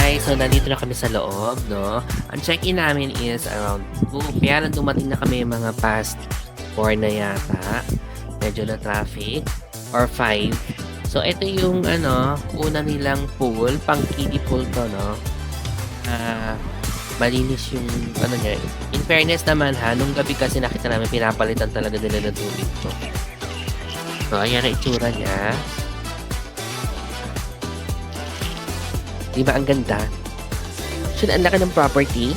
Hi! So, nandito na kami sa loob, no? Ang check-in namin is around 2. Kaya lang dumating na kami mga past 4 na yata. Medyo na traffic. Or 5. So, ito yung, una nilang pool. Pang kiddie pool to, no? Malinis yung, niya. In fairness naman, nung gabi kasi nakita namin, pinapalitan talaga nila ng tubig to. So, ayan ang itsura niya. Diba ang ganda? So, ang laki ng property.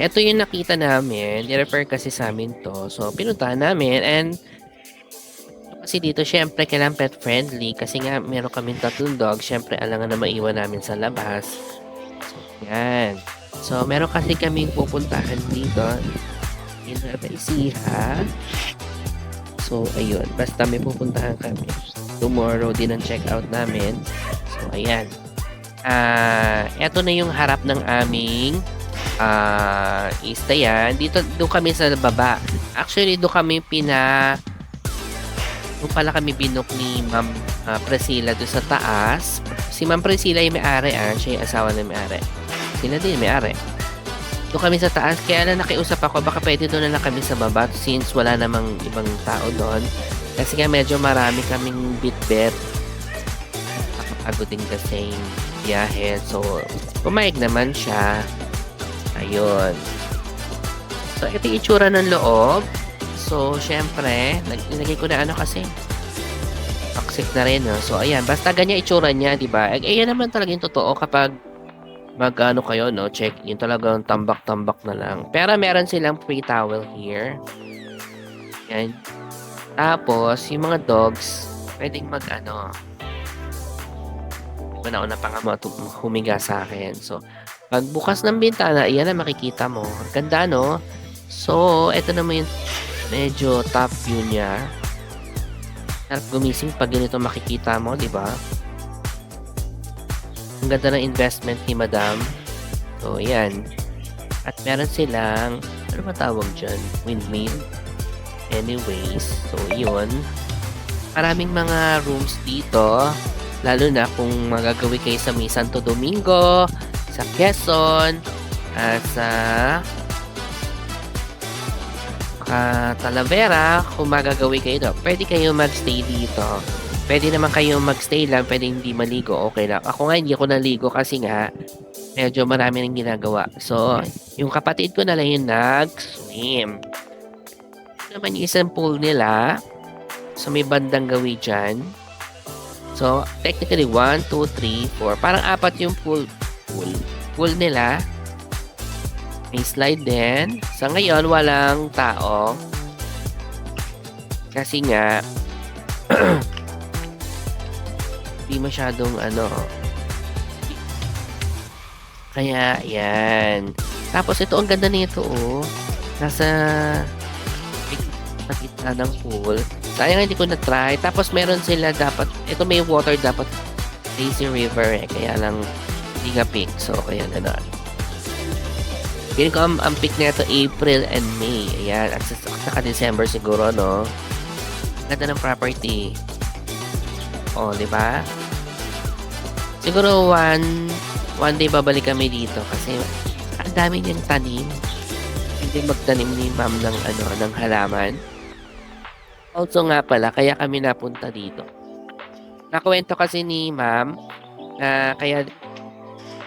Ito yung nakita namin. I-refer kasi sa amin to. So, pinuntahan namin. And, kasi dito, syempre, kailangan pet friendly. Kasi nga, meron kaming 3 dogs. Syempre, alangan na maiwan namin sa labas. So, yan. So, meron kasi kaming pupuntahan dito. In Rabaisiha. So, ayun. Basta may pupuntahan kami. Tomorrow din ang check-out namin. So, ayan. Eto na yung harap ng aming istayan. Doon kami sa baba. Actually, doon pala kami binook ni Ma'am Priscilla doon sa taas. Si Ma'am Priscilla yung may-ari, siya yung asawa ng may-ari. Sila din may-ari. Doon kami sa taas. Kaya lang nakiusap ako, baka pwede doon na lang kami sa baba since wala namang ibang tao doon. Kasi nga medyo marami kaming bit-bit. Nakapagod din kasi yung biyahe. So, pumayag naman siya. Ayun. So, ito yung itsura ng loob. So, syempre, nilagay ko na kasi. Toxic na rin, no? So, ayan. Basta ganyan itsura niya, di ba? Ayan naman talaga yung totoo kapag kayo, no? Check-in. Talagang tambak-tambak na lang. Pero meron silang free towel here. Yan. Tapos, yung mga dogs, pwedeng una pa nga humiga sa akin. So, pag bukas ng bintana, iyan na makikita mo. Ang ganda, no? So, ito naman yung medyo top view niya. Sarap gumising pag ganito makikita mo, di ba? Ang ganda ng investment ni Madam. So, ayan. At meron silang, ano ba tawag dyan? Windmill. Anyways, so, yun. Maraming mga rooms dito. Lalo na kung magagawi kayo sa may Santo Domingo, sa Quezon, sa Talavera, kung magagawi kayo doon. Pwede kayo magstay dito. Pwede naman kayo magstay lang, pwede hindi maligo, okay lang. Ako nga hindi ako naligo kasi nga medyo marami nang ginagawa. So, yung kapatid ko na lang yung nag-swim. Ito naman yung isang pool nila. So, may bandang gawi dyan. So, technically, 1, 2, 3, 4. Parang 4 yung pool nila. May slide din. Sa ngayon, walang tao. Kasi nga, hindi masyadong Kaya, yan. Tapos, ito, ang ganda nito, oh. Nasa gitna ng pool. Sayang hindi ko na-try. Tapos meron sila dapat, ito may water dapat lazy river kaya lang hindi nga peak. So, kaya gano'n. Feeling ko ang peak na ito April and May. Ayan. At saka December siguro, no? Ganda ng property. O, di ba? Siguro one day babalik kami dito kasi ang dami niyang tanim. Hindi magtanim ni ma'am ng halaman. Also nga pala, kaya kami napunta dito. Nakwento kasi ni ma'am na kaya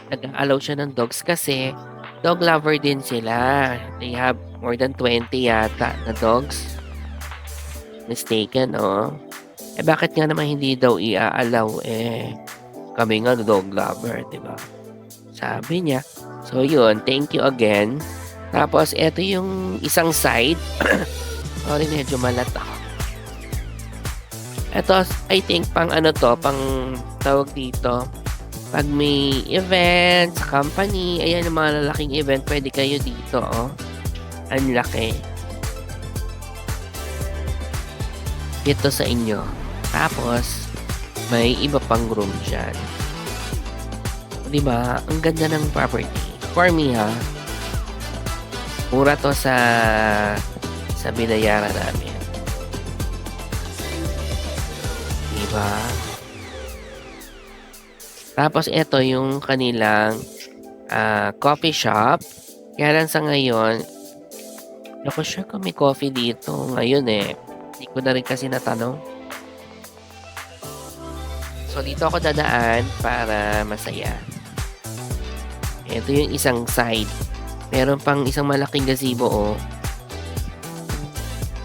nag-allow siya ng dogs kasi dog lover din sila. They have more than 20 yata na dogs. Mistaken, oh. Bakit nga naman hindi daw i-allow? Kami nga dog lover, diba? Sabi niya. So, yun. Thank you again. Tapos, eto yung isang side. Sorry, medyo malat ako. Ito, I think, pang tawag dito, pag may event sa company, ayan yung mga lalaking event, pwede kayo dito, oh. Ang laki. Ito sa inyo. Tapos, may iba pang room dyan. Diba? Ang ganda ng property. For me, ha? Mura to sa binayaran namin. Diba? Tapos ito yung kanilang coffee shop. Kaya lang sa ngayon, ako sure kung may coffee dito ngayon eh. Hindi ko na rin kasi natanong. So dito ako dadaan para masaya. Ito yung isang side. Meron pang isang malaking gazebo oh.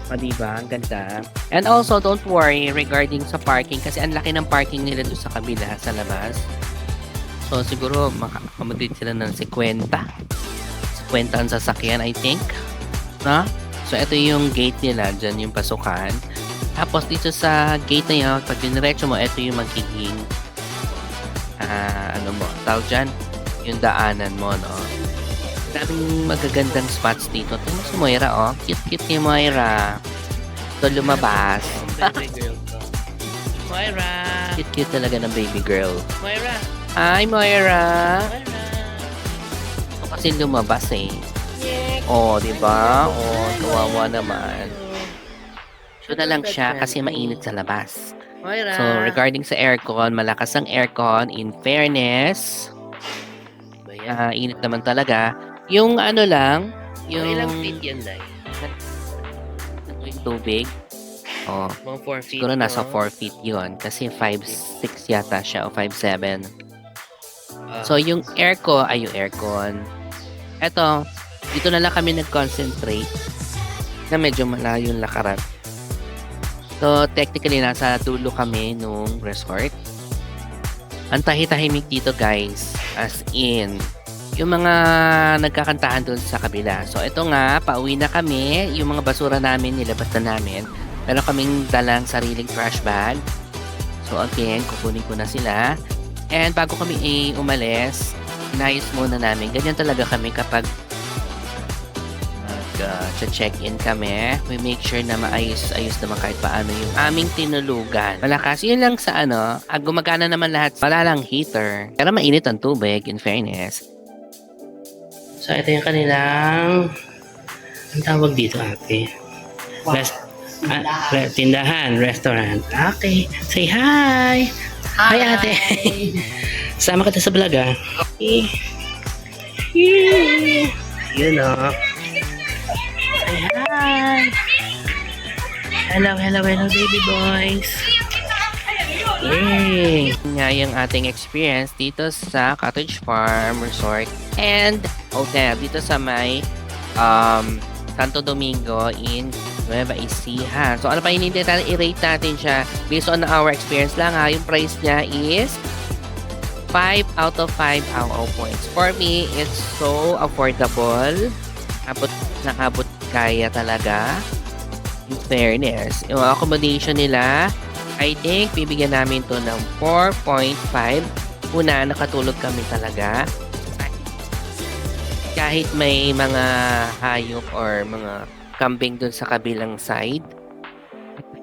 Diba? Ang ganda. And also, don't worry regarding sa parking kasi ang laki ng parking nila doon sa kabila, sa labas. So, siguro maka-accommodate sila ng 50. 50 ang sasakyan, I think. No? So, ito yung gate nila. Dyan yung pasukan. Tapos, dito sa gate na yun, pag diniretso mo, ito yung magiging tawag dyan? Yung daanan mo, no? Daming magagandang spots dito. Tingnan si Moira, oh. Cute-cute ni Moira. Ito lumabas. Baby girl to. Moira! Cute-cute talaga ng baby girl. Moira! Hi, Moira! Moira! Ito kasi lumabas eh. Yeah. Oh, di ba? Oh, kawawa naman. So na lang siya kasi mainit sa labas. Moira! So, regarding sa aircon, malakas ang aircon. In fairness, init naman talaga. Yung ano lang, yung Ilang feet yan, Day? yung tubig. Oh, Mga 4 feet. siguro nasa no? 4 feet yun. Kasi 5'6 yata siya o 5'7. So, yung aircon, eto, dito na lang kami nag-concentrate na medyo malayo yung lakaran. So, technically, nasa dulo kami nung resort. Ang tahitahimik dito, guys. As in, yung mga nagkakantahan doon sa kabila. So, ito nga, pauwi na kami. Yung mga basura namin, nilabas na namin. Meron kaming dalang sariling trash bag. So, again, kukunin ko na sila. And bago kami umalis, inayos muna namin. Ganyan talaga kami kapag check-in kami. We make sure na maayos-ayos naman kahit paano yung aming tinulugan. Malakas, yun lang sa gumagana naman lahat. Wala lang heater. Pero mainit ang tubig, in fairness. So, ito yung kanilang... Ang tawag dito, ate? Tindahan, restaurant. Okay. Say hi! Hi, ate! Sama kita sa vlog, ah. Okay. Yun, oh. Say hi! Hello, baby boys! Yay! Nga yung ating experience dito sa Cottage Farm Resort and Hotel dito sa may Santo Domingo in Nueva Ecija. So ano pa hinintay natin, i-rate natin siya based on our experience lang ha. Yung price niya is 5 out of 5 AO points. For me, it's so affordable. Nakabot kaya talaga. In fairness, yung accommodation nila, I think bibigyan namin to ng 4.5. Una, nakatulog kami talaga. Kahit may mga hayop or mga kambing dun sa kabilang side,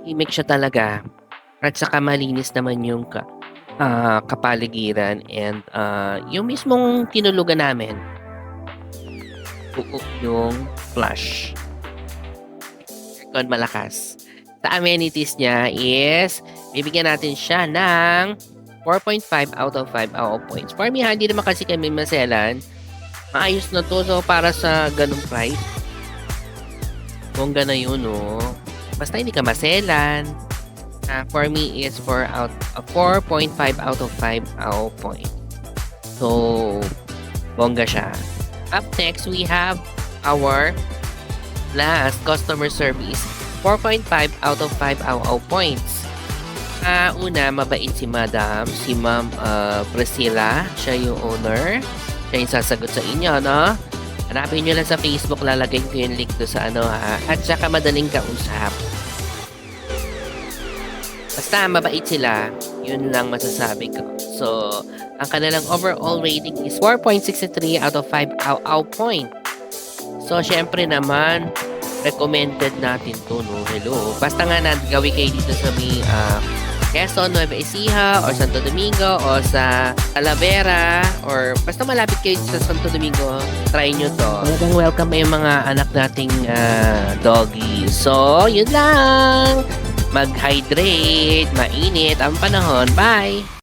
imik siya talaga. At saka malinis naman yung kapaligiran and yung mismong tinulugan namin. Buok yung flush. Aircon malakas. Sa amenities niya is bibigyan natin siya ng 4.5 out of 5 AO points. For me, hindi naman kasi kami maselan. Maayos na to. So, para sa ganung price, bongga na yun, no? Basta hindi ka maselan. For me, it's 4.5 out of 5 AO points. So, bongga siya. Up next, we have our last customer service. 4.5 out of 5 AO points. Una, mabait si Madam, si Ma'am Priscilla. Siya yung owner. Siya yung sasagot sa inyo, no? Hanapin nyo lang sa Facebook, lalagay ko yung link do sa At saka madaling kausap. Basta mabait sila, yun lang masasabi ko. So, ang kanilang overall rating is 4.63 out of 5 AO point. So, syempre naman, recommended natin to, no? Hello. Basta nga nagawi kayo dito sa may Quezon, Nueva Ecija, or Santo Domingo, o sa Talavera, or basta malapit kayo sa Santo Domingo, try nyo to. Talagang welcome yung mga anak nating doggy. So, yun lang. Mag-hydrate, mainit ang panahon. Bye!